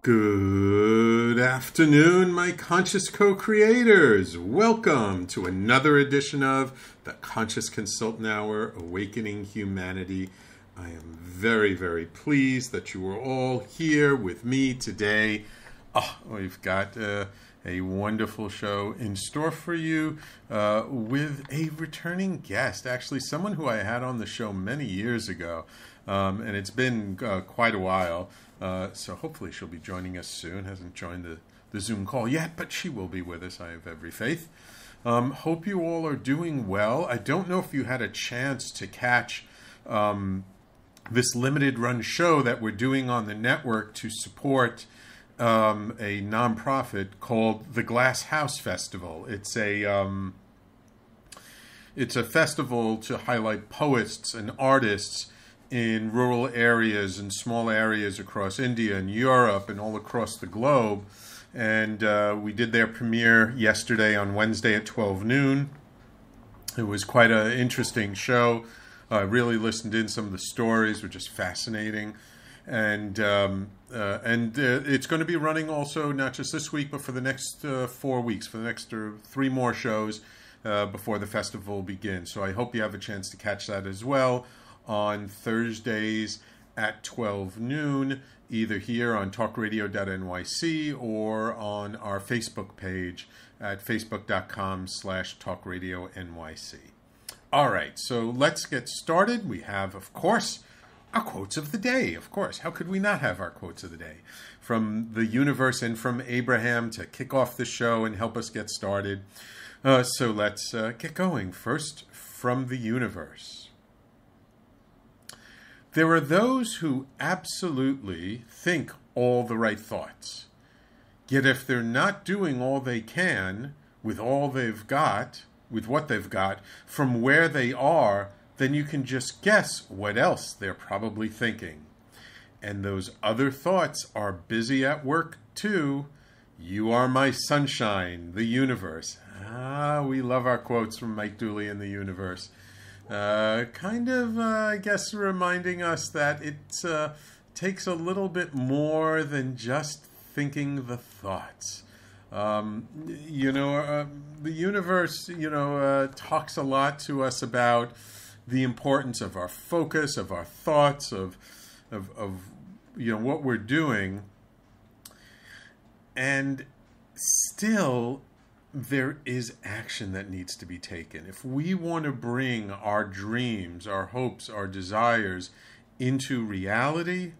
Good afternoon, my conscious co-creators. Welcome to another edition of the Conscious Consultant Hour, Awakening Humanity. I am very, very pleased that you are all here with me today. We've got a wonderful show in store for you with a returning guest, actually someone who I had on the show many years ago, and it's been quite a while. So hopefully she'll be joining us soon. Hasn't joined the Zoom call yet, but she will be with us. I have every faith. Hope you all are doing well. I don't know if you had a chance to catch this limited run show that we're doing on the network to support a nonprofit called the Glass House Festival. It's a festival to highlight poets and artists in rural areas and small areas across India and Europe and all across the globe. And we did their premiere yesterday on Wednesday at 12 noon. It was quite an interesting show. I really listened in. Some of the stories were just fascinating. And it's going to be running also not just this week, but for the next 4 weeks, for the next 3 more shows before the festival begins. So I hope you have a chance to catch that as well on Thursdays at 12 noon, either here on talkradio.nyc or on our Facebook page at facebook.com/talkradionyc. All right, so let's get started. We have, of course, our quotes of the day. Of course, how could we not have our quotes of the day? From the universe and from Abraham to kick off the show and help us get started. So let's get going. First, from the universe. There are those who absolutely think all the right thoughts. Yet if they're not doing all they can with all they've got, with what they've got, from where they are, then you can just guess what else they're probably thinking. And those other thoughts are busy at work too. You are my sunshine, the universe. We love our quotes from Mike Dooley and the universe. I guess, reminding us that it takes a little bit more than just thinking the thoughts. The universe, talks a lot to us about the importance of our focus, of our thoughts, of what we're doing. And still, there is action that needs to be taken. If we want to bring our dreams, our hopes, our desires into reality,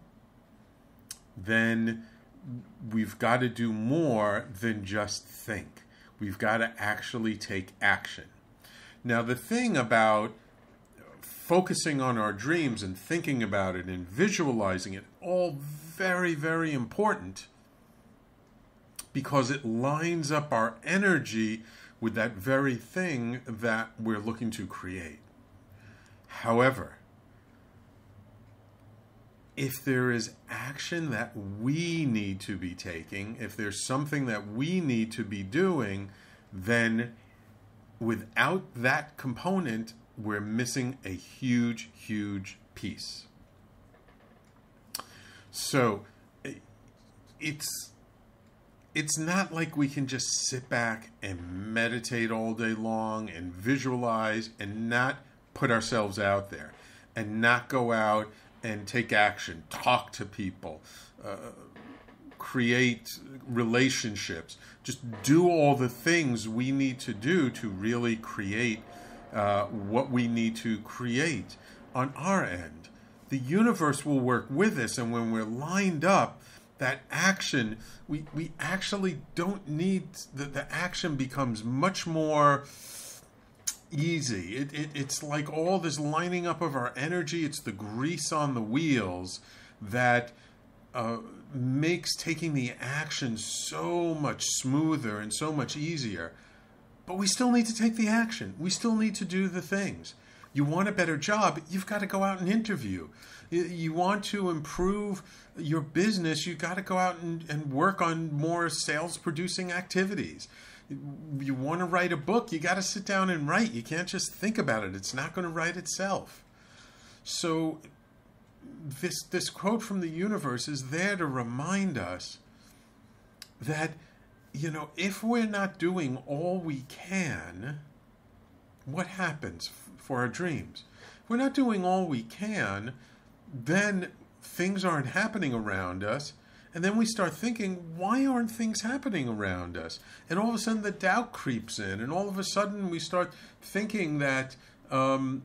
then we've got to do more than just think. We've got to actually take action. Now, the thing about focusing on our dreams and thinking about it and visualizing it, all very, very important, because it lines up our energy with that very thing that we're looking to create. However, if there is action that we need to be taking, if there's something that we need to be doing, then without that component, we're missing a huge, huge piece. So it's not like we can just sit back and meditate all day long and visualize and not put ourselves out there and not go out and take action, talk to people, create relationships, just do all the things we need to do to really create what we need to create on our end. The universe will work with us, and when we're lined up, that action, we actually don't need, the action becomes much more easy. It's like all this lining up of our energy. It's the grease on the wheels that makes taking the action so much smoother and so much easier. But we still need to take the action. We still need to do the things. You want a better job, you've got to go out and interview. You want to improve your business, you've got to go out and work on more sales-producing activities. You want to write a book, you got to sit down and write. You can't just think about it. It's not going to write itself. So this quote from the universe is there to remind us that, you know, if we're not doing all we can, what happens for our dreams? If we're not doing all we can, then things aren't happening around us. And then we start thinking, why aren't things happening around us? And all of a sudden the doubt creeps in. And all of a sudden we start thinking that, you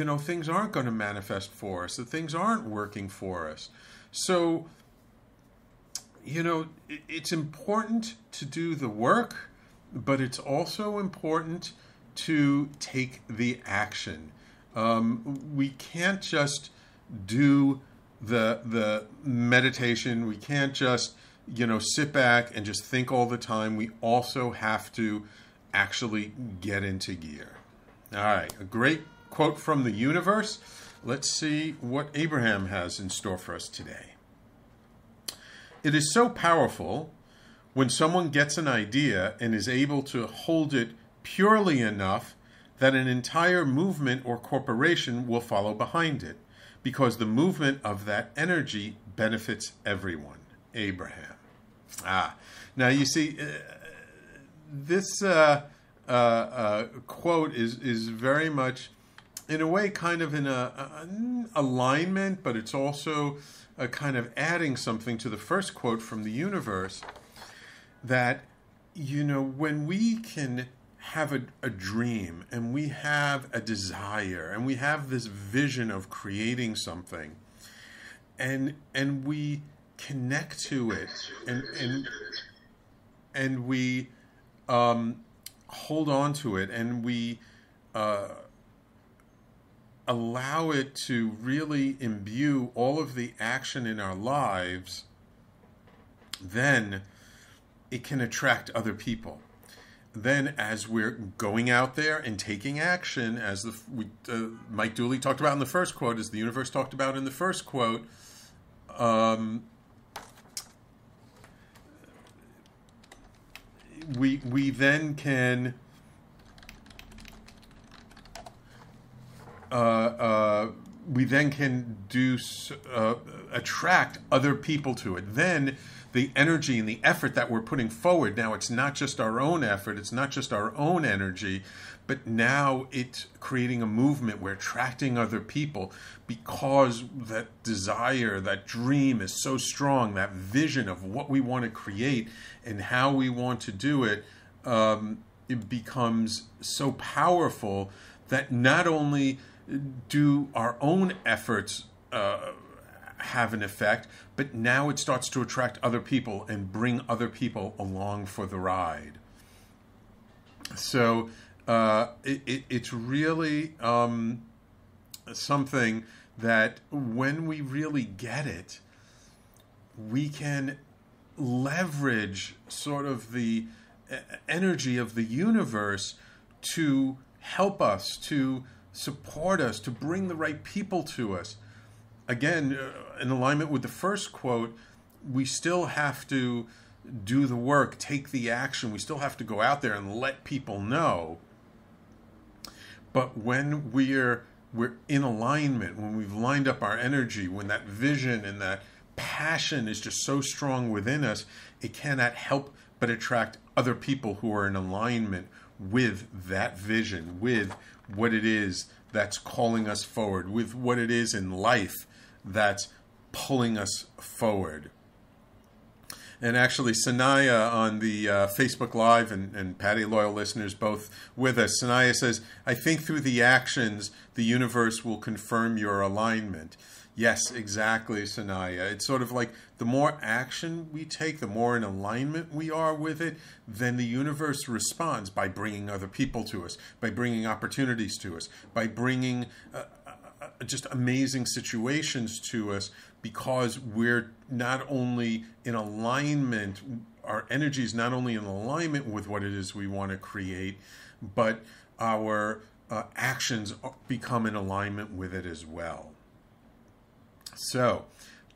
know, things aren't going to manifest for us, that things aren't working for us. So, you know, it's important to do the work, but it's also important to take the action. We can't just do the meditation. We can't just, you know, sit back and just think all the time. We also have to actually get into gear. All right, a great quote from the universe. Let's see what Abraham has in store for us today. It is so powerful when someone gets an idea and is able to hold it purely enough that an entire movement or corporation will follow behind it, because the movement of that energy benefits everyone. Abraham. Now you see, this quote is very much, in a way, kind of in a alignment, but it's also a kind of adding something to the first quote from the universe, that, you know, when we can have a dream and we have a desire and we have this vision of creating something, and we connect to it, and we hold on to it, and we allow it to really imbue all of the action in our lives, then it can attract other people. Then, as we're going out there and taking action, as Mike Dooley talked about in the first quote, as the universe talked about in the first quote, we then can attract other people to it. Then the energy and the effort that we're putting forward, now it's not just our own effort, it's not just our own energy, but now it's creating a movement. We're attracting other people because that desire, that dream is so strong, that vision of what we want to create and how we want to do it, it becomes so powerful that not only do our own efforts have an effect, but now it starts to attract other people and bring other people along for the ride. So it's really something that when we really get it, we can leverage sort of the energy of the universe to help us, to support us, to bring the right people to us. Again, in alignment with the first quote, we still have to do the work, take the action. We still have to go out there and let people know. But when we're in alignment, when we've lined up our energy, when that vision and that passion is just so strong within us, it cannot help but attract other people who are in alignment with that vision, with what it is that's calling us forward, with what it is in life that's pulling us forward. And actually, Sanaya on the Facebook Live, and Patty Loyal listeners both with us, Sanaya says, I think through the actions, the universe will confirm your alignment. Yes, exactly, Sanaya. It's sort of like the more action we take, the more in alignment we are with it, then the universe responds by bringing other people to us, by bringing opportunities to us, by bringing just amazing situations to us, because we're not only in alignment, our energy is not only in alignment with what it is we want to create, but our actions become in alignment with it as well. So,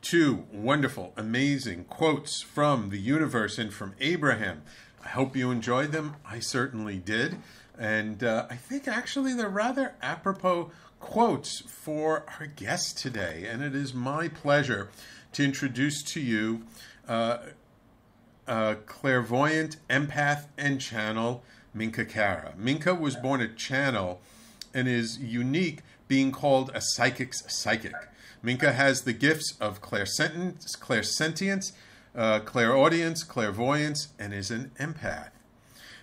2 wonderful, amazing quotes from the universe and from Abraham. I hope you enjoyed them. I certainly did. And I think actually they're rather apropos quotes for our guest today. And it is my pleasure to introduce to you Clairvoyant, Empath, and Channel, Minka Cara. Minka was born a channel and is unique, being called a psychic's psychic. Minka has the gifts of clairsentience, clairaudience, clairvoyance, and is an empath.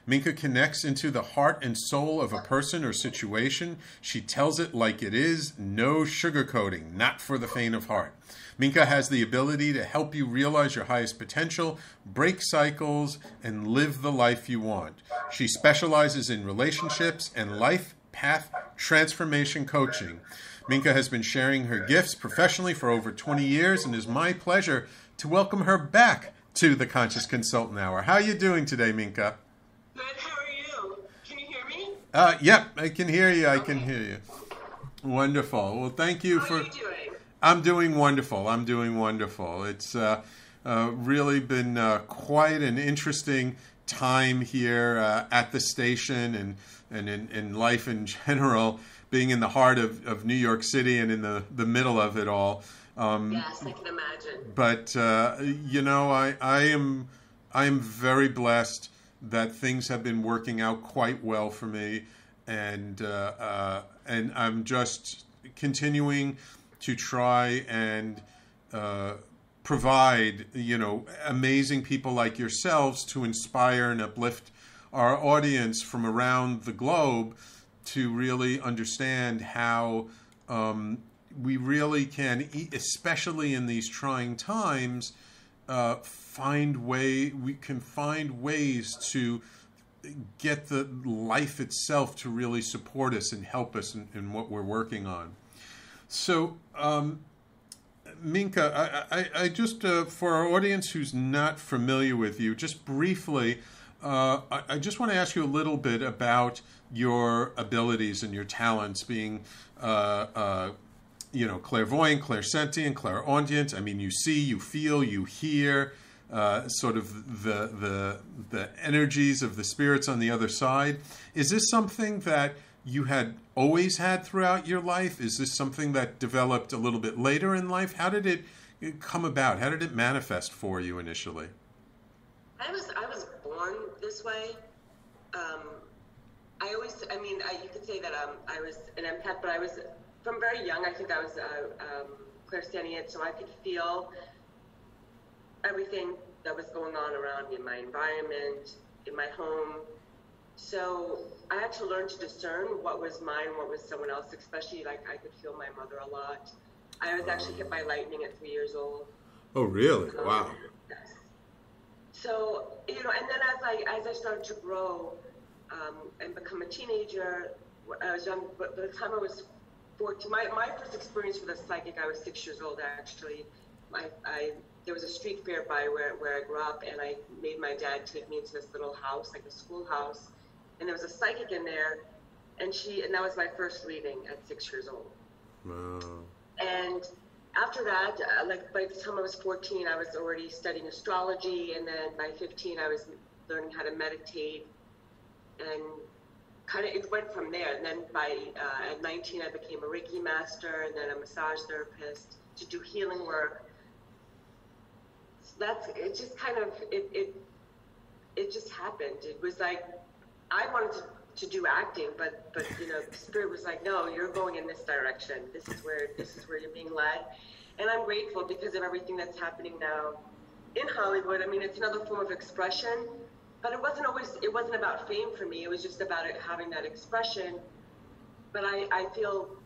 Minka connects into the heart and soul of a person or situation. She tells it like it is, no sugarcoating, not for the faint of heart. Minka has the ability to help you realize your highest potential, break cycles, and live the life you want. She specializes in relationships and life path transformation coaching. Minka has been sharing her gifts professionally for over 20 years, and it is my pleasure to welcome her back to the Conscious Consultant Hour. How are you doing today, Minka? Good. How are you? Can you hear me? Yep, I can hear you. I can hear you. Wonderful. Well, thank you for... How are you doing? I'm doing wonderful. I'm doing wonderful. It's really been quite an interesting time here at the station and in life in general, being in the heart of New York City and in the middle of it all. Yes, I can imagine. But you know, I am very blessed that things have been working out quite well for me, and I'm just continuing to try and provide, you know, amazing people like yourselves to inspire and uplift our audience from around the globe to really understand how we really can, especially in these trying times, we can find ways to get the life itself to really support us and help us in what we're working on. So, Minka, I just, for our audience who's not familiar with you, just briefly, I just want to ask you a little bit about your abilities and your talents, being you know, clairvoyant, clairsentient, clairaudient. I mean, you see, you feel, you hear, sort of the energies of the spirits on the other side. Is this something that you had always had throughout your life? Is this something that developed a little bit later in life? How did it come about? How did it manifest for you initially? I was born this way. You could say that I was an empath, but I was, from very young, I think I was clairsentient, so I could feel everything that was going on around me in my environment, in my home. So I had to learn to discern what was mine, what was someone else, especially like I could feel my mother a lot. I was actually hit by lightning at 3 years old. Oh, really? Wow. Yes. So, you know, and then as I started to grow and become a teenager, I was young, but by the time I was 14, my first experience with a psychic, I was 6 years old actually. There was a street fair by where I grew up, and I made my dad take me into this little house, like a schoolhouse, and there was a psychic in there, and that was my first reading at 6 years old. Wow. And after that, like by the time I was 14, I was already studying astrology, and then by 15, I was learning how to meditate, and kind of it went from there. And then at 19, I became a Reiki master, and then a massage therapist to do healing work. It just kind of, it just happened. It was like, I wanted to do acting, but you know, the spirit was like, no, you're going in this direction. This is where you're being led. And I'm grateful because of everything that's happening now in Hollywood. I mean, it's another form of expression, but it wasn't about fame for me. It was just about having that expression. But I feel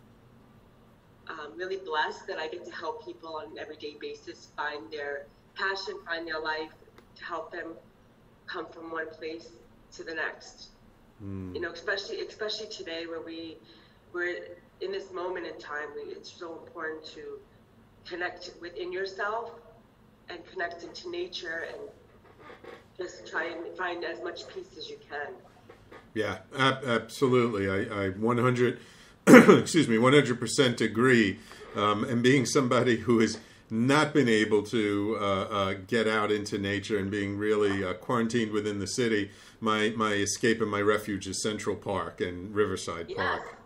really blessed that I get to help people on an everyday basis find their passion, find their life, to help them come from one place to the next. You know, especially today where we're in this moment in time, it's so important to connect within yourself and connect into nature and just try and find as much peace as you can. Yeah, absolutely. I 100% agree. And being somebody who has not been able to get out into nature and being really quarantined within the city, my escape and my refuge is Central Park and Riverside Park.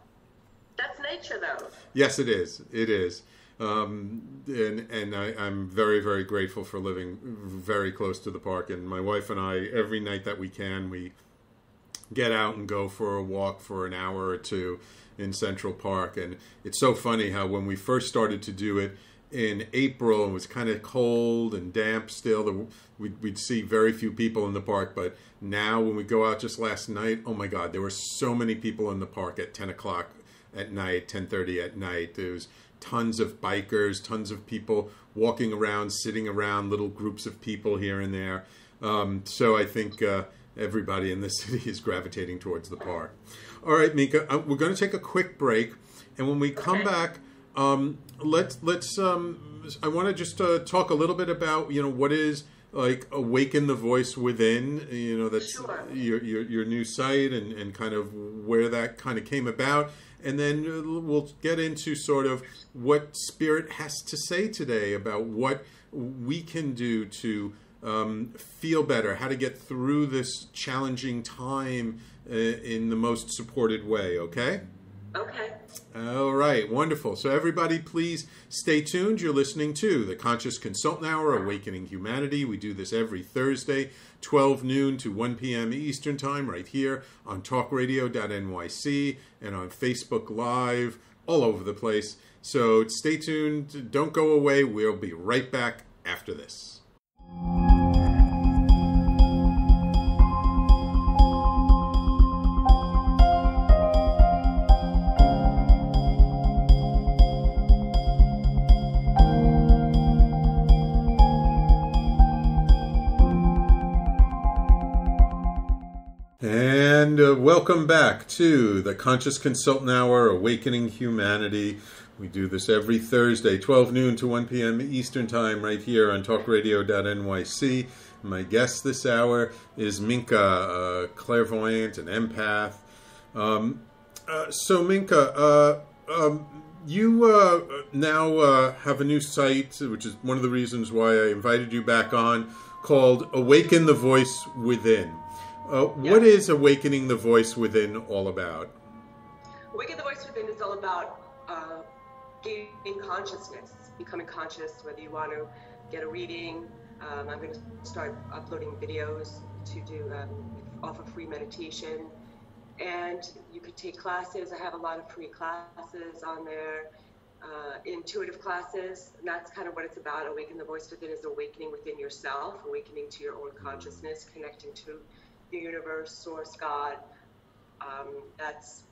That's nature, though. Yes, it is. It is. I'm very, very grateful for living very close to the park. And my wife and I, every night that we can, we get out and go for a walk for an hour or two in Central Park. And it's so funny how when we first started to do it in April, it was kind of cold and damp still. We'd see very few people in the park. But now when we go out, just last night, oh my God, there were so many people in the park at 10 o'clock at night, 10:30 at night. There was tons of bikers, tons of people walking around, sitting around, little groups of people here and there. So I think everybody in the city is gravitating towards the park. All right, Minka, we're going to take a quick break, and when we come back, let's. I want to just talk a little bit about what is like Awaken the Voice Within. That's Sure. your new site and kind of where that kind of came about. And then we'll get into sort of what Spirit has to say today about what we can do to feel better, how to get through this challenging time in the most supported way, okay? Okay. All right, wonderful. So everybody, please stay tuned. You're listening to the Conscious Consultant Hour, Awakening Humanity. We do this every Thursday, 12 noon to 1 p.m. Eastern Time, right here on talkradio.nyc and on Facebook Live, all over the place. So stay tuned. Don't go away. We'll be right back after this. And welcome back to the Conscious Consultant Hour, Awakening Humanity. We do this every Thursday, 12 noon to 1 p.m. Eastern Time, right here on talkradio.nyc. My guest this hour is Minka, Clairvoyant and Empath. So Minka, you now have a new site, which is one of the reasons why I invited you back on, called Awaken the Voice Within. What is Awakening the Voice Within all about? Awaken the Voice Within is all about gaining consciousness, becoming conscious, whether you want to get a reading. I'm going to start uploading videos to do offer free meditation. And you could take classes. I have a lot of free classes on there, intuitive classes. And that's kind of what it's about. Awaken the Voice Within is awakening within yourself, awakening to your own consciousness, connecting to the universe, source, God. That's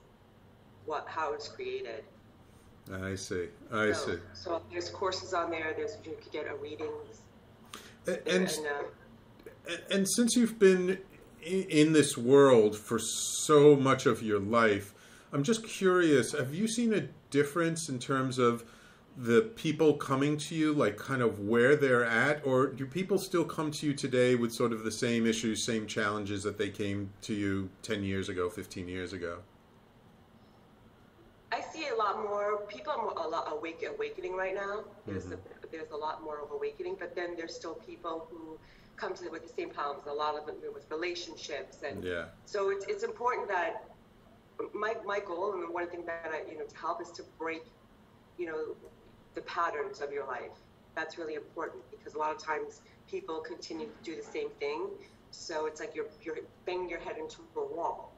how it's created. I see. So there's courses on there. You could get a reading. And since you've been in this world for so much of your life, I'm just curious, have you seen a difference in terms of the people coming to you, like kind of where they're at, or do people still come to you today with sort of the same issues, same challenges that they came to you 10 years ago, 15 years ago? I see a lot more people are a lot awakening right now. There's a lot more of awakening, but then there's still people who come to them with the same problems. A lot of them with relationships, and so it's important that my goal and one thing that I to help is to break the patterns of your life. That's really important because a lot of times people continue to do the same thing. So it's like you're banging your head into a wall.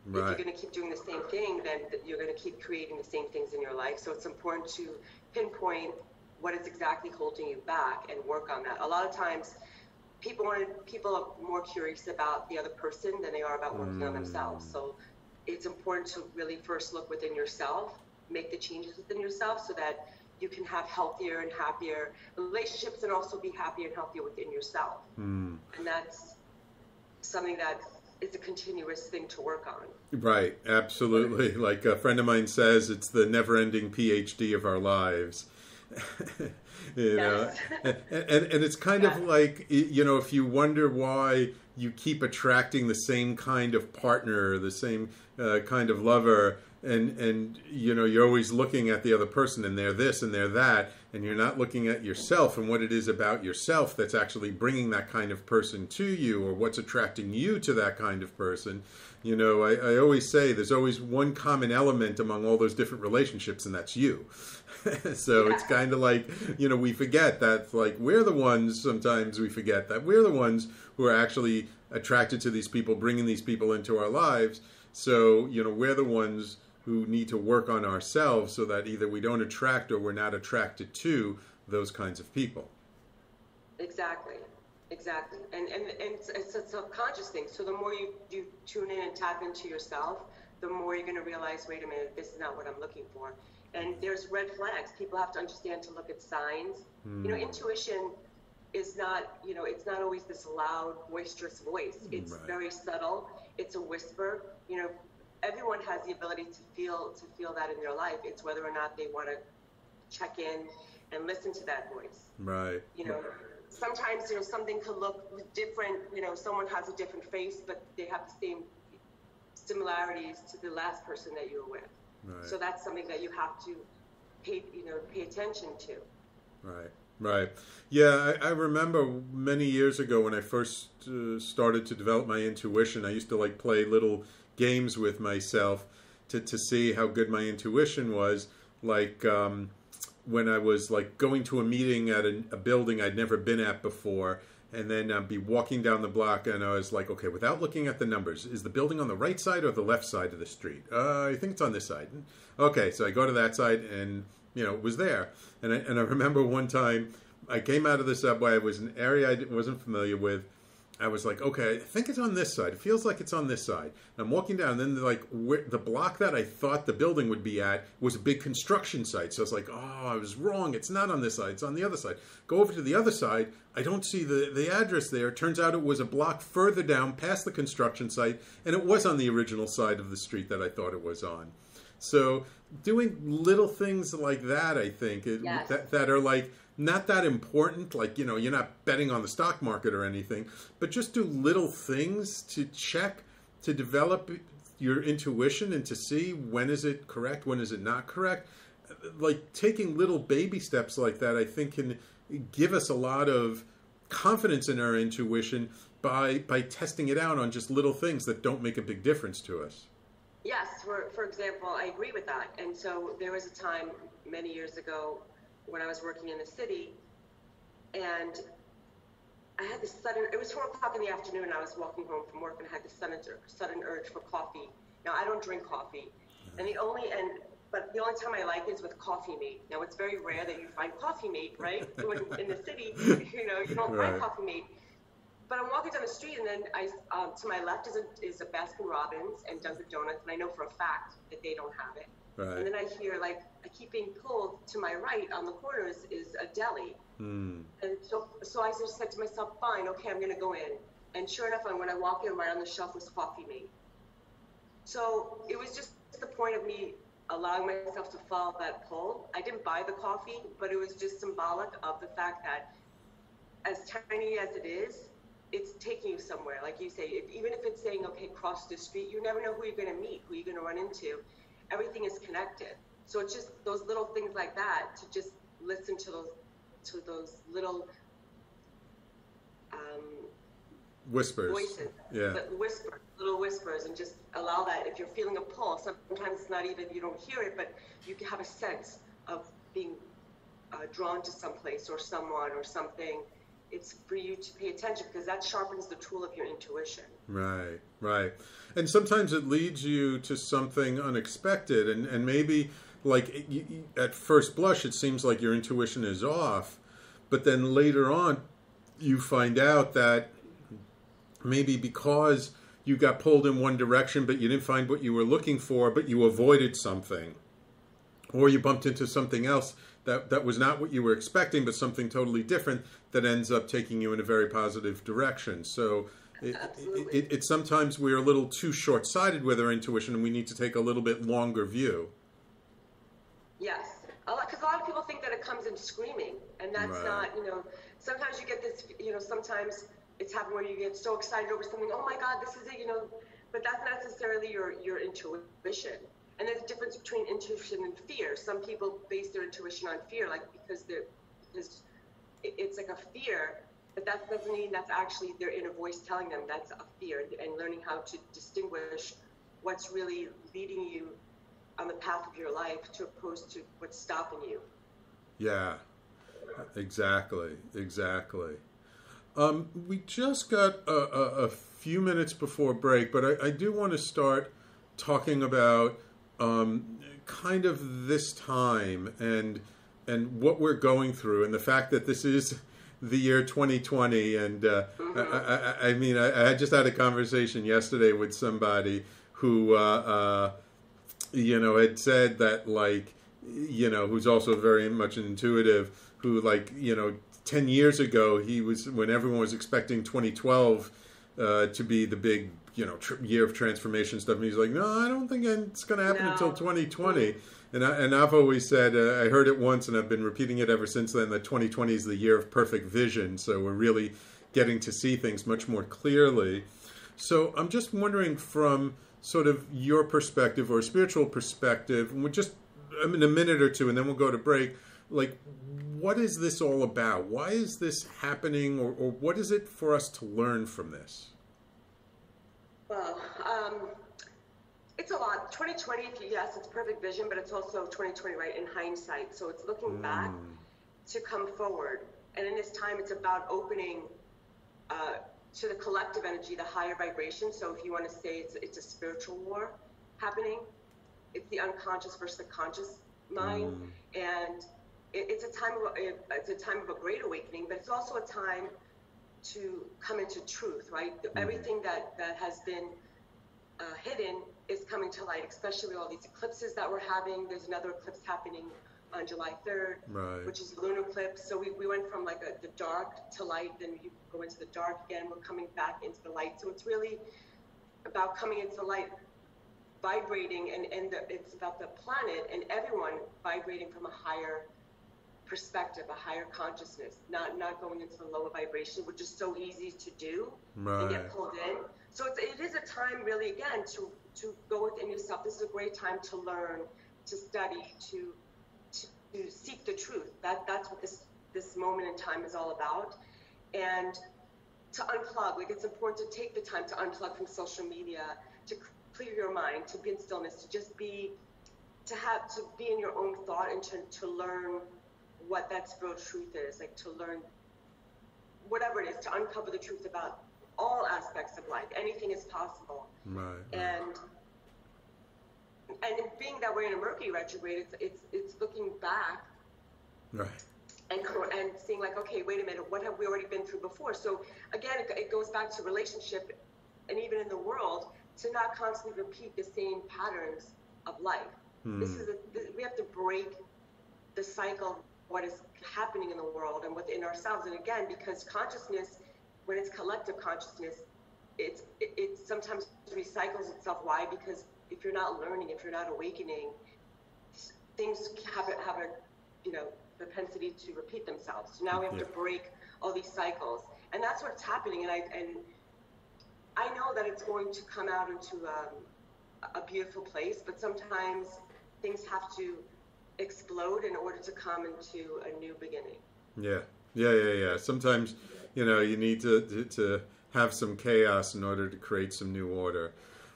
Right. If you're going to keep doing the same thing, then you're going to keep creating the same things in your life. So it's important to pinpoint what is exactly holding you back and work on that. A lot of times people are more curious about the other person than they are about working on themselves. So it's important to really first look within yourself, make the changes within yourself so that you can have healthier and happier relationships and also be happier and healthier within yourself. And that's something that is a continuous thing to work on. Right, absolutely. Like a friend of mine says, it's the never-ending PhD of our lives. you know, and it's kind of like, if you wonder why you keep attracting the same kind of partner, the same kind of lover, and you know, you're always looking at the other person, and they're this and they're that, and you're not looking at yourself and what it is about yourself that's actually bringing that kind of person to you, or what's attracting you to that kind of person. You know, I always say there's always one common element among all those different relationships, and that's you. So it's kind of like, you know, we forget that, like, we're the ones, sometimes we forget that we're the ones who are actually attracted to these people, bringing these people into our lives. So, you know, we're the ones who need to work on ourselves so that either we don't attract or we're not attracted to those kinds of people. Exactly. Exactly. And it's a subconscious thing. So the more you tune in and tap into yourself, the more you're going to realize, wait a minute, this is not what I'm looking for. And there's red flags. People have to understand to look at signs. You know, intuition is not, you know, it's not always this loud, boisterous voice. It's very subtle. It's a whisper. You know, everyone has the ability to feel that in their life. It's whether or not they want to check in and listen to that voice. Right. You know, sometimes, you know, something could look different. You know, someone has a different face, but they have the same similarities to the last person that you were with. Right. So that's something that you have to pay attention to. Right. Right. Yeah, I remember many years ago when I first started to develop my intuition, I used to like play little games with myself to see how good my intuition was. Like when I was like going to a meeting at a building I'd never been at before, and then I'd be walking down the block, and I was like, okay, without looking at the numbers, is the building on the right side or the left side of the street? I think it's on this side. Okay, so I go to that side, and you know, it was there. And I remember one time I came out of the subway. It was an area I wasn't familiar with. I was like, okay, I think it's on this side. It feels like it's on this side. And I'm walking down, and then like the block that I thought the building would be at was a big construction site. So I was like, oh, I was wrong. It's not on this side. It's on the other side. Go over to the other side. I don't see the address there. It turns out it was a block further down past the construction site, and it was on the original side of the street that I thought it was on. So doing little things like that, I think, that are like not that important. Like, you know, you're not betting on the stock market or anything, but just do little things to check, to develop your intuition and to see when is it correct, when is it not correct. Like taking little baby steps like that, I think can give us a lot of confidence in our intuition by testing it out on just little things that don't make a big difference to us. Yes, for example, I agree with that. And so there was a time many years ago when I was working in the city, and I had this it was 4 o'clock in the afternoon, and I was walking home from work, and I had this sudden urge for coffee. Now, I don't drink coffee, but the only time I like it is with coffee mate. Now, it's very rare that you find coffee mate, right? In the city, you know, you don't find coffee mate. But I'm walking down the street, and then to my left is a Baskin Robbins and Dunkin' Donuts, and I know for a fact that they don't have it. Right. And then I hear, like, I keep being pulled to my right on the corners is a deli. And so I just said to myself, fine, okay, I'm going to go in. And sure enough, when I walk in, right on the shelf was Coffee Mate. So it was just the point of me allowing myself to follow that pull. I didn't buy the coffee, but it was just symbolic of the fact that as tiny as it is, it's taking you somewhere. Like you say, even if it's saying, okay, cross the street, you never know who you're going to meet, who you're going to run into. Everything is connected. So it's just those little things like that, to just listen to those little whispers. Voices. Yeah. Little whispers, and just allow that. If you're feeling a pull, sometimes it's not even, you don't hear it, but you can have a sense of being drawn to someplace or someone or something. It's for you to pay attention, because that sharpens the tool of your intuition. Right, right. And sometimes it leads you to something unexpected, and maybe like at first blush it seems like your intuition is off, but then later on you find out that maybe because you got pulled in one direction but you didn't find what you were looking for, but you avoided something, or you bumped into something else that was not what you were expecting, but something totally different that ends up taking you in a very positive direction. So it sometimes we're a little too short-sighted with our intuition, and we need to take a little bit longer view. Yes, because a lot of people think that it comes in screaming, and that's not, you know, sometimes you get this, you know, sometimes it's happened where you get so excited over something. Oh my God, this is it, you know. But that's not necessarily your intuition. And there's a difference between intuition and fear. Some people base their intuition on fear, like because it's like a fear, but that doesn't mean that's actually their inner voice telling them that's a fear. And learning how to distinguish what's really leading you on the path of your life to opposed to what's stopping you. Yeah, exactly. We just got a few minutes before break, but I do want to start talking about kind of this time and what we're going through, and the fact that this is the year 2020. And I mean, I just had a conversation yesterday with somebody who you know, had said that, like, you know, who's also very much an intuitive, who, like, you know, 10 years ago, he was, when everyone was expecting 2012 to be the big, you know, year of transformation stuff, and he's like, no, I don't think it's going to happen until 2020. And I've always said, I heard it once, and I've been repeating it ever since then, that 2020 is the year of perfect vision. So we're really getting to see things much more clearly. So I'm just wondering, from sort of your perspective or spiritual perspective, and we're just in a minute or two, and then we'll go to break, like, what is this all about? Why is this happening, or what is it for us to learn from this? Well, it's a lot. 2020, yes, it's perfect vision, but it's also 2020, right, in hindsight. So it's looking back to come forward. And in this time, it's about opening to the collective energy, the higher vibration. So if you want to say it's a spiritual war happening, it's the unconscious versus the conscious mind. And it's a time of a great awakening, but it's also a time to come into truth, right? Everything that has been hidden is coming to light, especially with all these eclipses that we're having. There's another eclipse happening on July 3rd, which is the lunar eclipse. So we went from like the dark to light, then you go into the dark again, we're coming back into the light. So it's really about coming into the light, vibrating, and it's about the planet and everyone vibrating from a higher perspective, a higher consciousness, not going into the lower vibration, which is so easy to do and get pulled in. So it is a time, really, again, to go within yourself. This is a great time to learn, to study, to seek the truth. That's what this moment in time is all about. And to unplug, like, it's important to take the time to unplug from social media, to clear your mind, to be in stillness, to just be in your own thought, and to learn what that spiritual truth is, like, to learn whatever it is, to uncover the truth about all aspects of life. Anything is possible. And being that we're in a Mercury retrograde, it's looking back, and seeing, like, okay, wait a minute, what have we already been through before? So again, it goes back to relationship, and even in the world, to not constantly repeat the same patterns of life. We have to break the cycle, what is happening in the world and within ourselves. And again, because consciousness, when it's collective consciousness, it sometimes recycles itself. Why? Because if you're not learning, if you're not awakening, things have a propensity to repeat themselves. So now we have to break all these cycles, and that's what's happening. And I know that it's going to come out into a beautiful place, but sometimes things have to explode in order to come into a new beginning. Yeah. Sometimes, you need to have some chaos in order to create some new order.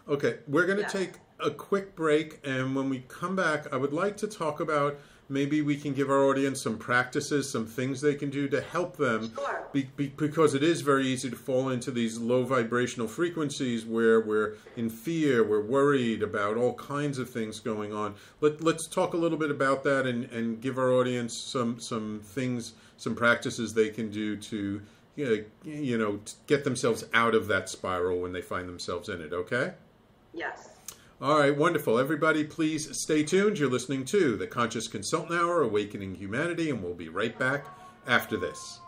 Okay, we're going to take a quick break, and when we come back, I would like to talk about, maybe we can give our audience some practices, some things they can do to help them. Sure. Because it is very easy to fall into these low vibrational frequencies where we're in fear, we're worried about all kinds of things going on. Let's talk a little bit about that, and give our audience some things, some practices they can do to get themselves out of that spiral when they find themselves in it, okay? Yes. All right, wonderful. Everybody, please stay tuned. You're listening to the Conscious Consultant Hour, Awakening Humanity, and we'll be right back after this.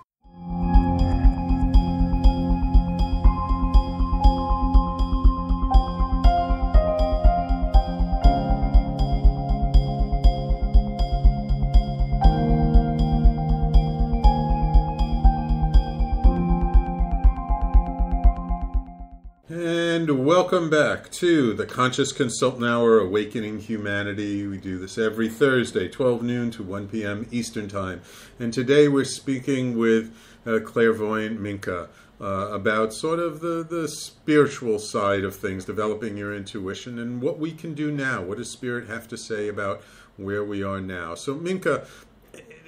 And welcome back to the Conscious Consultant Hour, Awakening Humanity. We do this every Thursday, 12 noon to 1 p.m. Eastern Time. And today we're speaking with Clairvoyant Minka about sort of the spiritual side of things, developing your intuition, and what we can do now. What does Spirit have to say about where we are now? So Minka,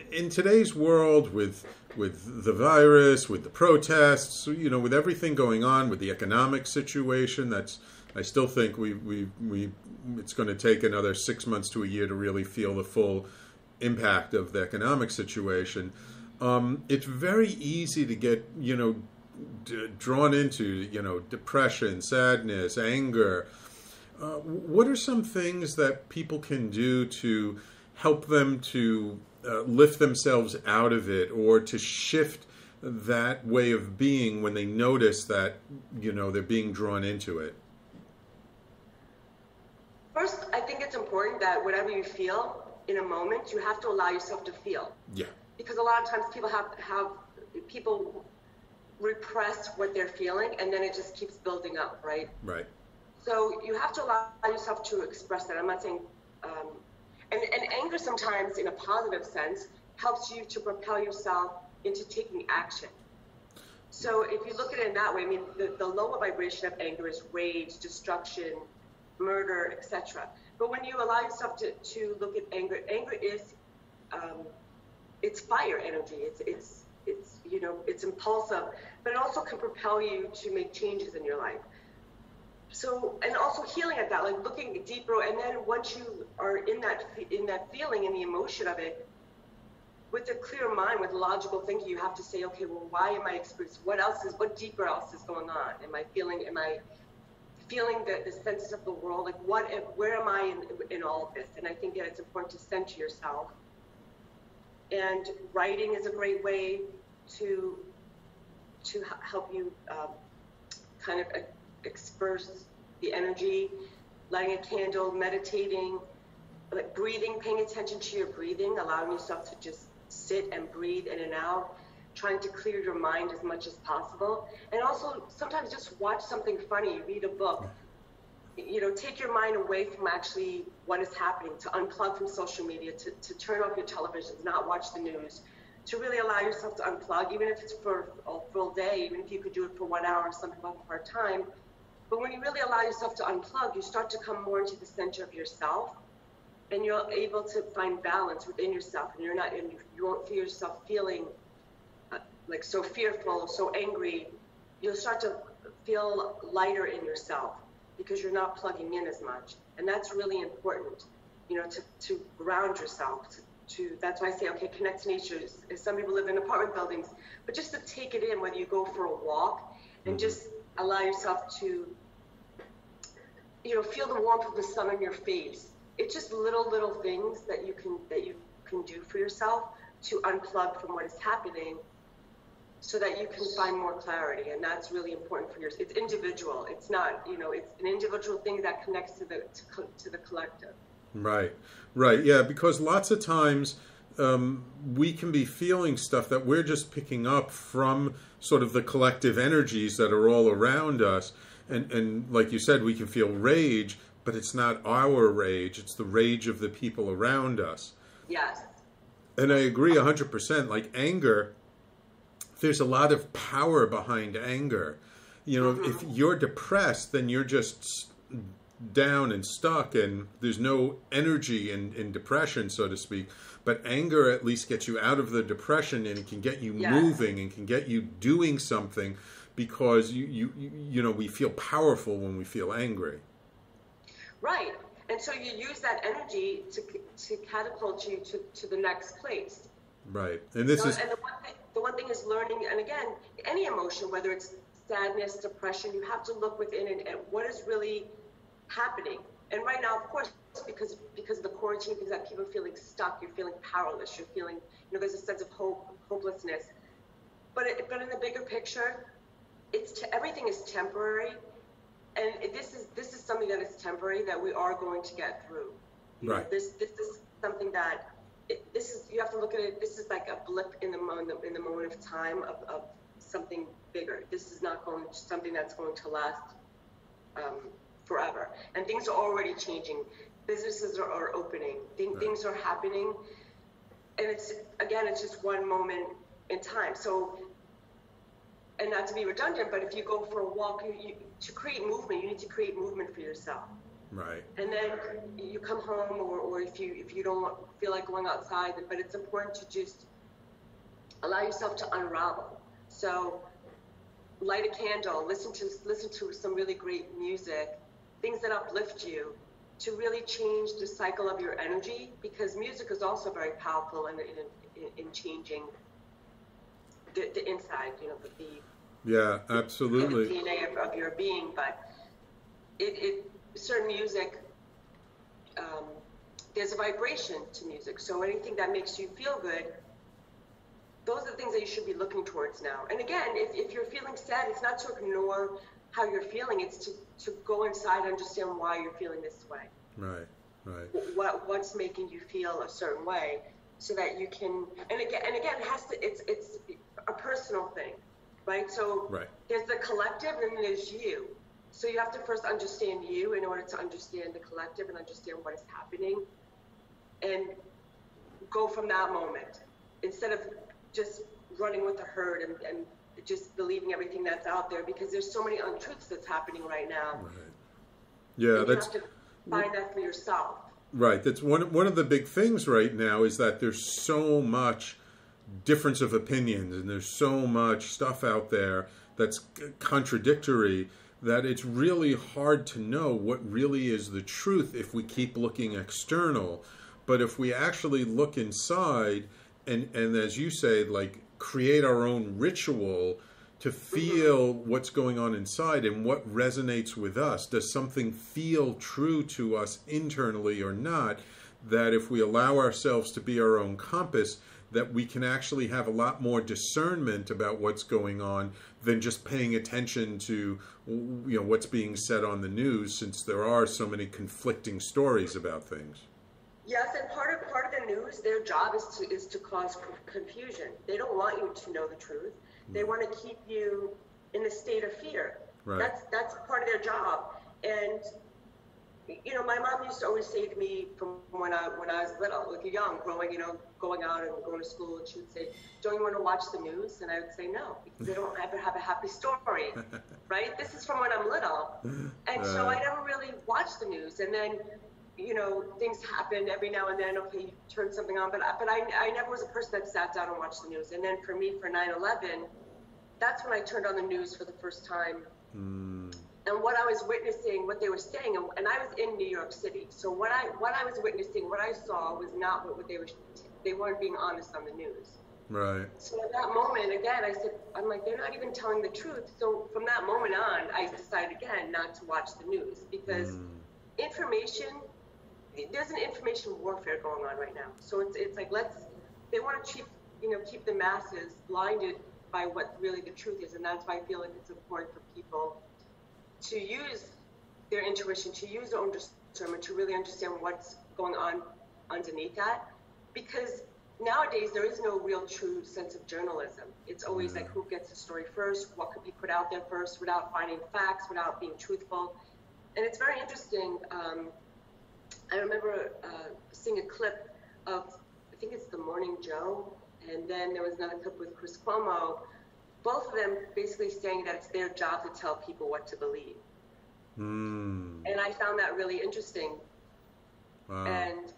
in today's world with the virus, with the protests, you know, with everything going on, with the economic situation, I still think it's going to take another 6 months to a year to really feel the full impact of the economic situation. It's very easy to get, you know, drawn into, you know, depression, sadness, anger. What are some things that people can do to help them to lift themselves out of it, or to shift that way of being when they notice that, you know, they're being drawn into it? First, I think it's important that whatever you feel in a moment, you have to allow yourself to feel. Yeah. Because a lot of times people repress what they're feeling, and then it just keeps building up, right? Right. So you have to allow yourself to express that. I'm not saying, and anger sometimes, in a positive sense, helps you to propel yourself into taking action. So if you look at it in that way, I mean, the lower vibration of anger is rage, destruction, murder, etc. But when you allow yourself to look at anger is, it's fire energy. It's you know, it's impulsive, but it also can propel you to make changes in your life. So, and also healing at that, like looking deeper, and then once you are in that feeling and the emotion of it, with a clear mind, with logical thinking, you have to say, okay, well, why am I experiencing? What deeper else is going on? Am I feeling the senses of the world? Like, where am I in all of this? And I think that it's important to center yourself. And writing is a great way to help you kind of disperse the energy. Lighting a candle, meditating, like breathing, paying attention to your breathing, allowing yourself to just sit and breathe in and out, trying to clear your mind as much as possible. And also sometimes just watch something funny, read a book, you know, take your mind away from actually what is happening, to unplug from social media, to turn off your televisions, not watch the news, to really allow yourself to unplug, even if it's for a full day, even if you could do it for 1 hour, some people have part-time. But when you really allow yourself to unplug, you start to come more into the center of yourself, and you're able to find balance within yourself, and you won't feel yourself feeling like so fearful, so angry. You'll start to feel lighter in yourself because you're not plugging in as much. And that's really important, you know, to ground yourself. That's why I say, okay, connect to nature. Some people live in apartment buildings, but just to take it in, whether you go for a walk and just allow yourself to, you know, feel the warmth of the sun on your face. It's just little things that you can do for yourself to unplug from what is happening, so that you can find more clarity. And that's really important for yours. It's individual. It's not, you know, it's an individual thing that connects to the collective. Right. Yeah, because lots of times we can be feeling stuff that we're just picking up from sort of the collective energies that are all around us. And like you said, we can feel rage, but it's not our rage. It's the rage of the people around us. Yes. And I agree 100%. Like anger, there's a lot of power behind anger. You know, if you're depressed, then you're just down and stuck, and there's no energy in depression, so to speak. But anger at least gets you out of the depression, and it can get you moving and can get you doing something, because you know, we feel powerful when we feel angry. Right. And so you use that energy to catapult you to the next place. Right. And this is... And the one thing is learning, and again, any emotion, whether it's sadness, depression, you have to look within and at what is really happening. And right now, of course, because of the quarantine, because that people are feeling stuck, you're feeling powerless, you're feeling, you know, there's a sense of hopelessness. But in the bigger picture, everything is temporary, and this is something that is temporary that we are going to get through. Right. This is something that you have to look at it. This is like a blip in the moment of time of something bigger. This is not something that's going to last forever. And things are already changing. Businesses are opening. Things are happening. And it's just one moment in time. So, and not to be redundant, but if you go for a walk, to create movement, you need to create movement for yourself. Right. And then you come home, or if you don't feel like going outside, but it's important to just allow yourself to unravel. So light a candle, listen to some really great music, things that uplift you, to really change the cycle of your energy, because music is also very powerful in changing the inside, yeah, absolutely, the DNA of your being. But certain music, there's a vibration to music. So anything that makes you feel good, those are the things that you should be looking towards now. And again, if you're feeling sad, it's not to ignore how you're feeling. It's to go inside and understand why you're feeling this way. Right, right. What's making you feel a certain way, so that you can. And again, it's a personal thing, right? So right. There's the collective, and then there's you. So you have to first understand you in order to understand the collective and understand what is happening, and go from that moment, instead of just running with the herd and just believing everything that's out there, because there's so many untruths that's happening right now. Right. Yeah, and you have to find that for yourself. Right. That's one of the big things right now, is that there's so much difference of opinions, and there's so much stuff out there that's contradictory, that it's really hard to know what really is the truth if we keep looking external. But if we actually look inside, and as you say, like, create our own ritual to feel what's going on inside and what resonates with us. Does something feel true to us internally or not? That if we allow ourselves to be our own compass, that we can actually have a lot more discernment about what's going on than just paying attention to, what's being said on the news, since there are so many conflicting stories about things. Yes, and part of the news, their job is to cause confusion. They don't want you to know the truth. They want to keep you in a state of fear. Right. That's part of their job. And my mom used to always say to me from when I was little, like young, growing, going out and going to school, and she would say, "Don't you want to watch the news?" And I would say no, because they don't ever have a happy story, right? This is from when I'm little, and so I never really watched the news. And then, things happen every now and then. Okay, you turn something on, but I never was a person that sat down and watched the news. And then for me, for 9/11, that's when I turned on the news for the first time. And what I was witnessing, what they were saying, and I was in New York City. So what I was witnessing, what I saw was not what they weren't being honest on the news. Right. So at that moment, again, I'm like, they're not even telling the truth. So from that moment on, I decided again not to watch the news, because there's an information warfare going on right now. So it's like, they want to keep the masses blinded by what really the truth is. And that's why I feel like it's important for people to use their intuition, to use their own discernment, to really understand what's going on underneath that. Because nowadays there is no real true sense of journalism. It's always like, who gets the story first, what could be put out there first, without finding facts, without being truthful. And it's very interesting. I remember seeing a clip of, I think it's The Morning Joe, and then there was another clip with Chris Cuomo, both of them basically saying that it's their job to tell people what to believe. And I found that really interesting. Wow. And,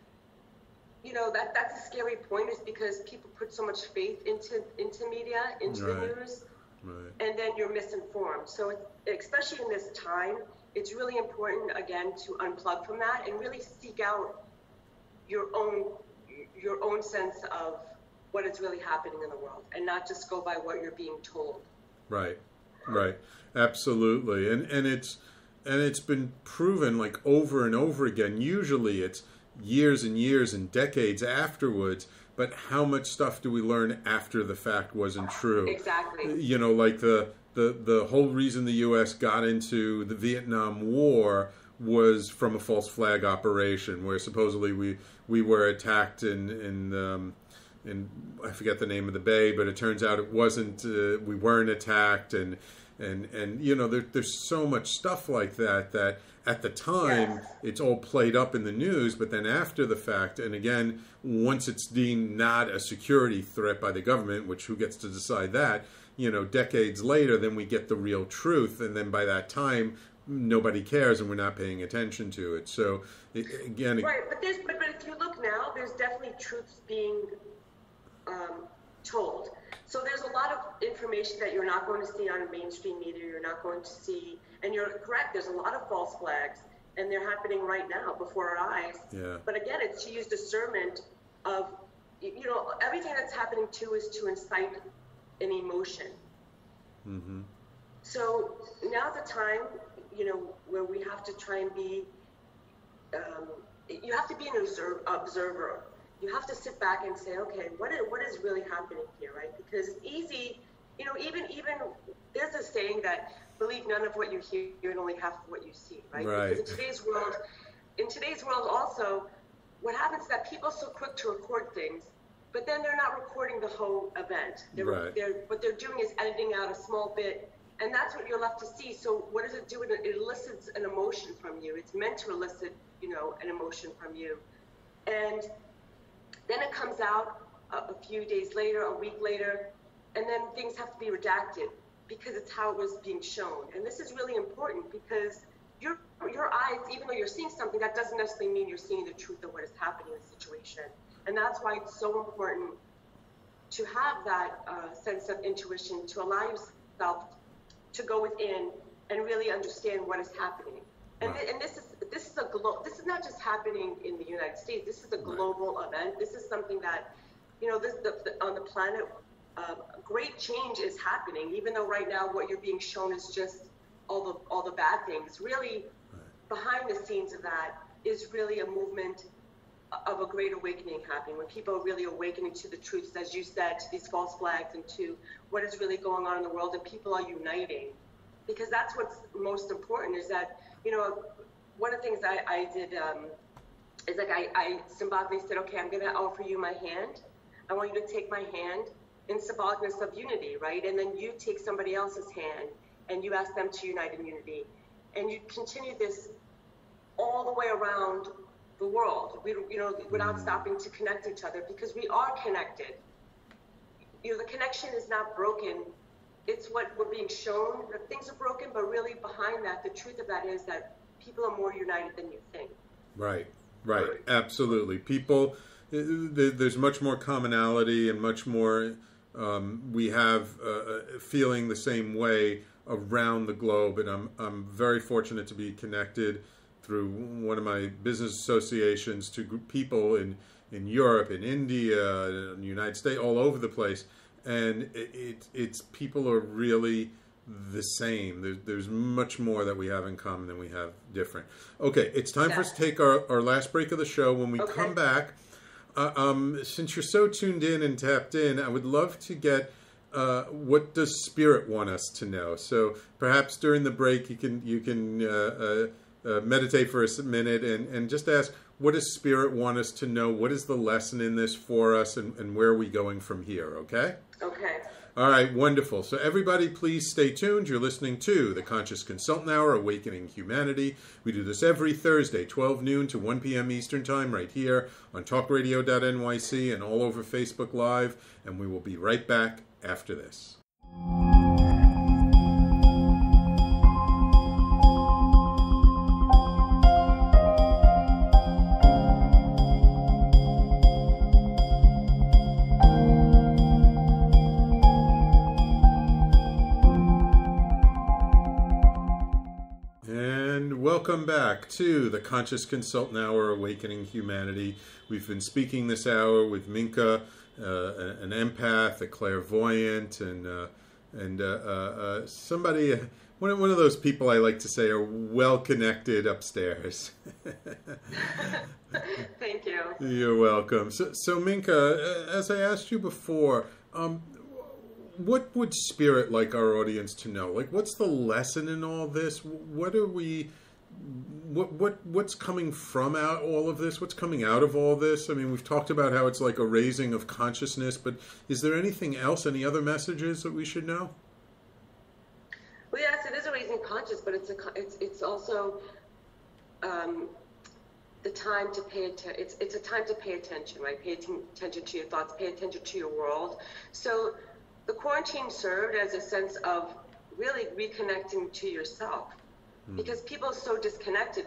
that's a scary point, is because people put so much faith into media, into the news, and then you're misinformed. So especially in this time, it's really important, again, to unplug from that and really seek out your own sense of what is really happening in the world, and not just go by what you're being told. Right. Absolutely. And it's been proven, like, over and over again. Usually it's years and years and decades afterwards, but how much stuff do we learn after the fact wasn't true? Exactly. Like the whole reason the U.S. got into the Vietnam War was from a false flag operation, where supposedly we were attacked in I forget the name of the bay, but it turns out it wasn't. We weren't attacked, and and you know, there's so much stuff like that that at the time it's all played up in the news, but then after the fact, and again, once it's deemed not a security threat by the government, which who gets to decide that, you know, decades later, then we get the real truth, and then by that time nobody cares and we're not paying attention to it. So again, right, but if you look now, there's definitely truths being told. So there's a lot of information that you're not going to see on mainstream media, you're not going to see, and you're correct, there's a lot of false flags, and they're happening right now before our eyes. Yeah. But again, it's to use discernment of, you know, everything that's happening too is to incite an emotion. Mm-hmm. So now's the time, you know, where we have to try and be, you have to be an observer. You have to sit back and say, okay, what is really happening here, right? Because it's easy, you know, even there's a saying that believe none of what you hear and only half of what you see, right? Right. Because in today's world also, what happens is that people are so quick to record things, but then they're not recording the whole event. What they're doing is editing out a small bit, and that's what you're left to see. So what does it do? It elicits an emotion from you. It's meant to elicit, you know, an emotion from you. And then it comes out a few days later, a week later, and then things have to be redacted because it's how it was being shown. And this is really important because your eyes, even though you're seeing something, that doesn't necessarily mean you're seeing the truth of what is happening in the situation. And that's why it's so important to have that sense of intuition, to allow yourself to go within and really understand what is happening. And, right. And this is not just happening in the United States. This is a global event. This is something that, you know, on the planet, great change is happening. Even though right now what you're being shown is just all the bad things. Really, behind the scenes of that is really a movement of a great awakening happening, when people are really awakening to the truths, as you said, to these false flags and to what is really going on in the world, and people are uniting. Because that's what's most important, is that, you know, one of the things I did is like I symbolically said, okay, I'm going to offer you my hand. I want you to take my hand in symbolicness of unity, right? And then you take somebody else's hand and you ask them to unite in unity. And you continue this all the way around the world, without stopping to connect each other, because we are connected. You know, the connection is not broken. It's what we're being shown that things are broken, but really behind that, the truth of that is that people are more united than you think. Right, absolutely. People, there's much more commonality and much more, we have feeling the same way around the globe, and I'm very fortunate to be connected through one of my business associations to people in Europe, in India, in the United States, all over the place. And it's people are really the same. There's much more that we have in common than we have different. Okay, it's time for us to take our last break of the show. When we come back, since you're so tuned in and tapped in, I would love to get what does Spirit want us to know. So perhaps during the break you can meditate for a minute and just ask, what does Spirit want us to know? What is the lesson in this for us, and where are we going from here, okay? Okay. All right, wonderful. So everybody, please stay tuned. You're listening to the Conscious Consultant Hour, Awakening Humanity. We do this every Thursday, 12 noon to 1 p.m. Eastern Time, right here on talkradio.nyc and all over Facebook Live. And we will be right back after this. Welcome back to the Conscious Consultant Hour, Awakening Humanity. We've been speaking this hour with Minka, an empath, a clairvoyant, and somebody, one of those people I like to say are well connected upstairs. Thank you. You're welcome. So Minka, as I asked you before, what would Spirit like our audience to know? Like, what's the lesson in all this? What are we? What's coming from out all of this? What's coming out of all this? I mean, we've talked about how it's like a raising of consciousness, but is there anything else? Any other messages that we should know? conscious, but it's also the time to pay attention. It's a time to pay attention, right? Pay attention to your thoughts, pay attention to your world. So the quarantine served as a sense of really reconnecting to yourself, because people are so disconnected.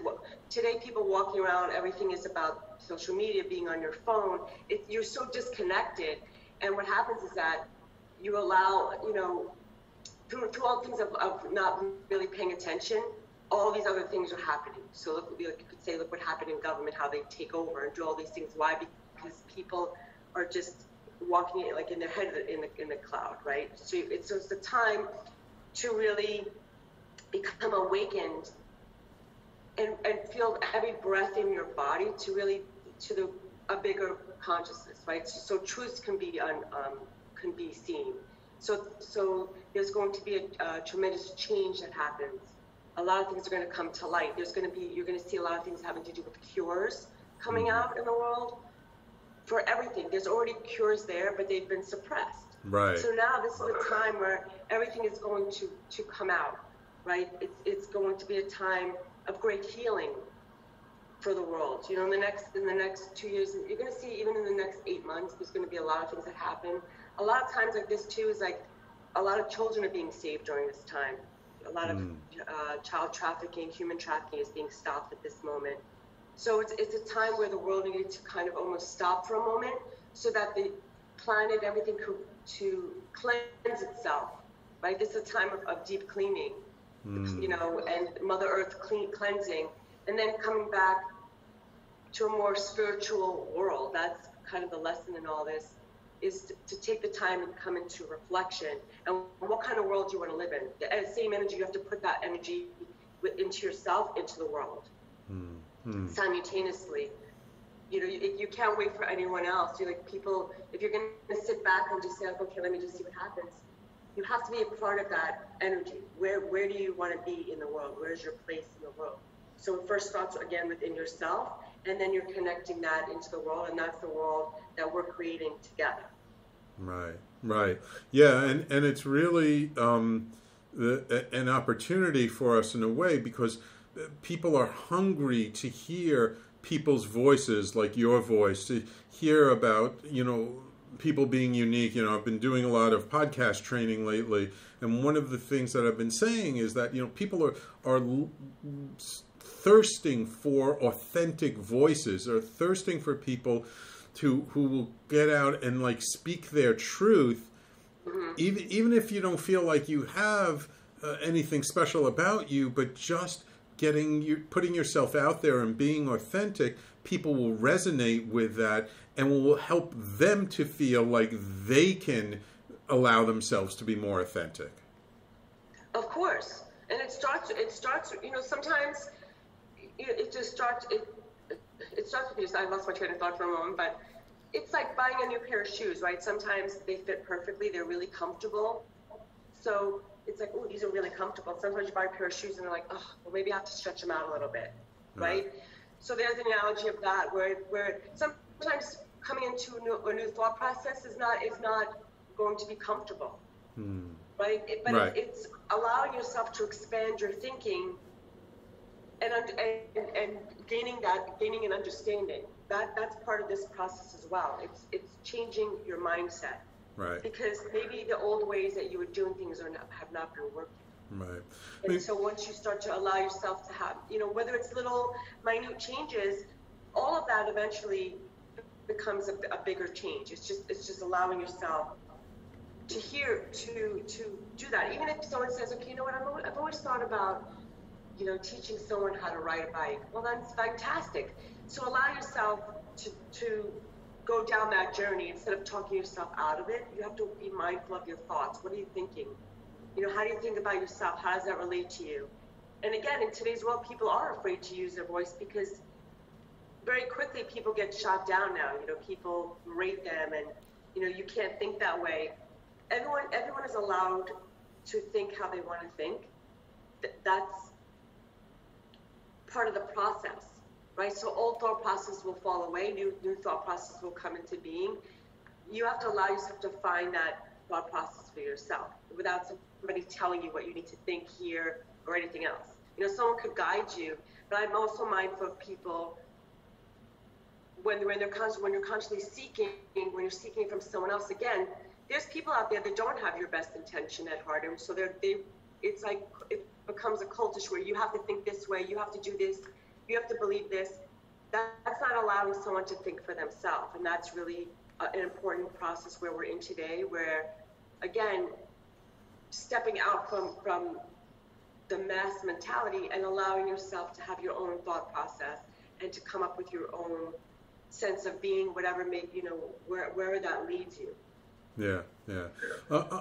Today, people walking around, everything is about social media, being on your phone. You're so disconnected, and what happens is that you allow, through all things of not really paying attention, all these other things are happening. So look, you could say, look what happened in government, how they take over and do all these things. Why? Because people are just walking it like in their head in the cloud, right? So it's the time to really become awakened and feel every breath in your body to really a bigger consciousness, right? So truth can be seen. So there's going to be a tremendous change that happens. A lot of things are going to come to light. You're going to see a lot of things having to do with cures coming out in the world for everything. There's already cures there, but they've been suppressed. Right. So now this is a time where everything is going to come out, right? It's going to be a time of great healing for the world. In the next 2 years, you're going to see, even in the next 8 months, there's going to be a lot of things that happen. A lot of times like this too is like a lot of children are being saved during this time. A lot of child trafficking, human trafficking is being stopped at this moment. So it's a time where the world needed to kind of almost stop for a moment so that the planet, everything could to cleanse itself, right? This is a time of deep cleaning, and Mother Earth cleansing, and then coming back to a more spiritual world. That's kind of the lesson in all this, is to take the time and come into reflection. And what kind of world do you want to live in? The same energy, you have to put that energy into yourself, into the world, simultaneously. You can't wait for anyone else. You're like people, if you're going to sit back and just say, okay, let me just see what happens, you have to be a part of that energy. Where do you want to be in the world? Where's your place in the world? So it first starts again within yourself, and then you're connecting that into the world, and that's the world that we're creating together. Right. Yeah, and it's really an opportunity for us in a way, because people are hungry to hear people's voices, like your voice, to hear about, people being unique. I've been doing a lot of podcast training lately, and one of the things that I've been saying is that, people are thirsting for authentic voices, or thirsting for people who will get out and like speak their truth, even if you don't feel like you have anything special about you, but just putting yourself out there and being authentic. People will resonate with that and will help them to feel like they can allow themselves to be more authentic. Of course. And it starts, sometimes it just starts, it starts with you. I lost my train of thought for a moment, but it's like buying a new pair of shoes, right? Sometimes they fit perfectly. They're really comfortable. So it's like, oh, these are really comfortable. Sometimes you buy a pair of shoes and they're like, oh, well, maybe I have to stretch them out a little bit, right? So there's an analogy of that, where sometimes coming into a new thought process is not going to be comfortable, right? It's allowing yourself to expand your thinking and gaining an understanding. That's part of this process as well. It's changing your mindset. Right. Because maybe the old ways that you were doing things have not been working. Right. And so once you start to allow yourself to have, whether it's little minute changes, all of that eventually becomes a bigger change. It's just allowing yourself to do that. Even if someone says, okay, you know what, I've always thought about, teaching someone how to ride a bike. Well, that's fantastic. So allow yourself to go down that journey instead of talking yourself out of it. You have to be mindful of your thoughts. What are you thinking? How do you think about yourself? How does that relate to you? And again, in today's world, people are afraid to use their voice because very quickly people get shot down now. People rate them, and you can't think that way. Everyone is allowed to think how they want to think. That's part of the process, right? So old thought processes will fall away, new thought processes will come into being. You have to allow yourself to find that thought process for yourself without somebody telling you what you need to think here. or anything else. You know, someone could guide you, but I'm also mindful of people when you're constantly seeking, when you're seeking from someone else. Again, there's people out there that don't have your best intention at heart, and so it's like it becomes a cultish where you have to think this way, you have to do this, you have to believe this. That's not allowing someone to think for themselves, and that's really an important process where we're in today, where, again, stepping out from the mass mentality and allowing yourself to have your own thought process and to come up with your own sense of being, whatever wherever that leads you. Yeah, yeah.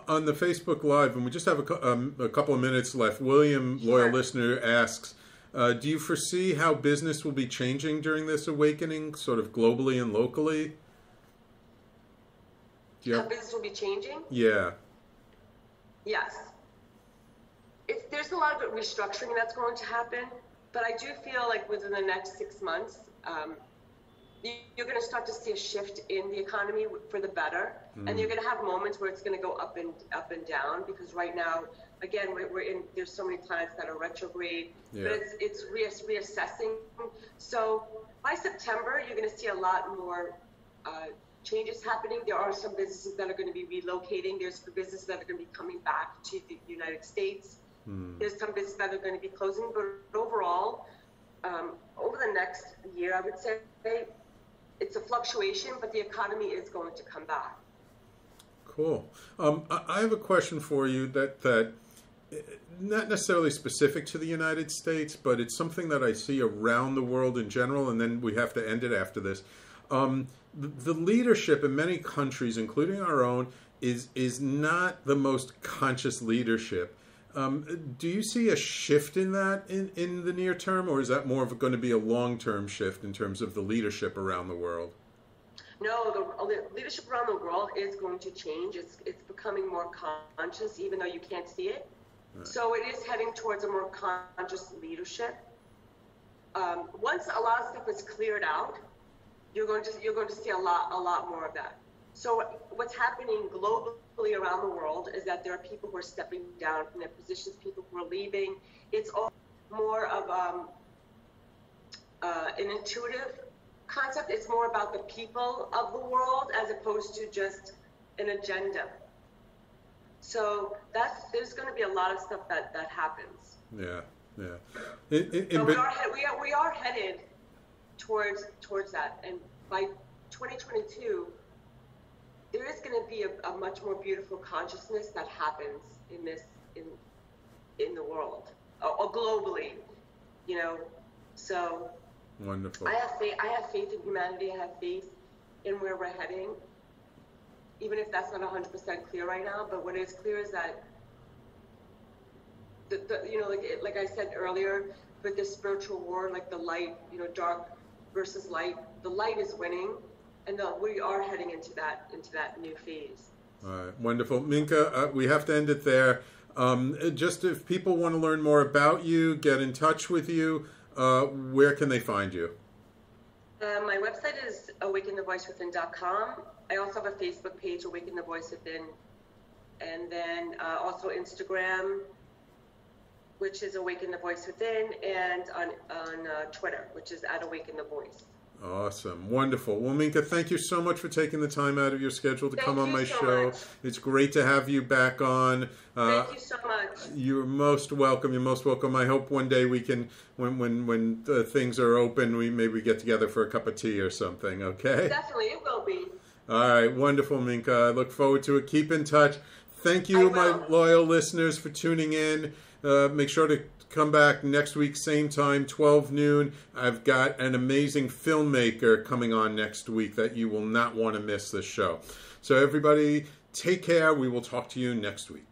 On the Facebook Live, and we just have a couple of minutes left, William, Sure. loyal listener, asks, do you foresee how business will be changing during this awakening, sort of globally and locally? How business will be changing? Yeah. Yes. There's a lot of restructuring that's going to happen, but I do feel like within the next 6 months, you're going to start to see a shift in the economy for the better, and you're going to have moments where it's going to go up and down, because right now, again, there's so many planets that are retrograde, but it's reassessing. So by September, you're going to see a lot more changes happening. There are some businesses that are going to be relocating. There's businesses that are going to be coming back to the United States. There's some businesses that are going to be closing, but overall, over the next year, I would say it's a fluctuation, but the economy is going to come back. Cool. I have a question for you that not necessarily specific to the United States, but it's something that I see around the world in general, and then we have to end it after this. The leadership in many countries, including our own, is not the most conscious leadership. Do you see a shift in that in the near term, or is that more of going to be a long-term shift in terms of the leadership around the world? No, the leadership around the world is going to change. It's becoming more conscious, even though you can't see it. Right. So it is heading towards a more conscious leadership. Once a lot of stuff is cleared out, you're going to see a lot more of that. So what's happening globally around the world is that there are people who are stepping down from their positions, people who are leaving. It's all more of an intuitive concept. It's more about the people of the world as opposed to just an agenda. So there's going to be a lot of stuff that happens. Yeah, yeah. So we are headed towards that, and by 2022. There is going to be a much more beautiful consciousness that happens in the world, or globally, you know. So wonderful. I have faith in humanity. I have faith in where we're heading, even if that's not 100% clear right now. But what is clear is that like I said earlier, with this spiritual war, like the light, dark versus light, the light is winning. And we are heading into that new phase. All right, wonderful. Minka, we have to end it there. Just if people want to learn more about you, get in touch with you, where can they find you? My website is awakenthevoicewithin.com. I also have a Facebook page, Awaken the Voice Within, and then also Instagram, which is Awaken the Voice Within, and on Twitter, which is @AwakenTheVoice. Awesome. Wonderful. Well, Minka, thank you so much for taking the time out of your schedule to come on my show. Much. It's great to have you back on. Thank you so much. You're most welcome. You're most welcome. I hope one day we can, when things are open, we maybe get together for a cup of tea or something, okay? Definitely, it will be. All right. Wonderful, Minka. I look forward to it. Keep in touch. Thank you, my loyal listeners, for tuning in. Make sure to come back next week, same time, 12 noon. I've got an amazing filmmaker coming on next week that you will not want to miss this show. So everybody, take care. We will talk to you next week.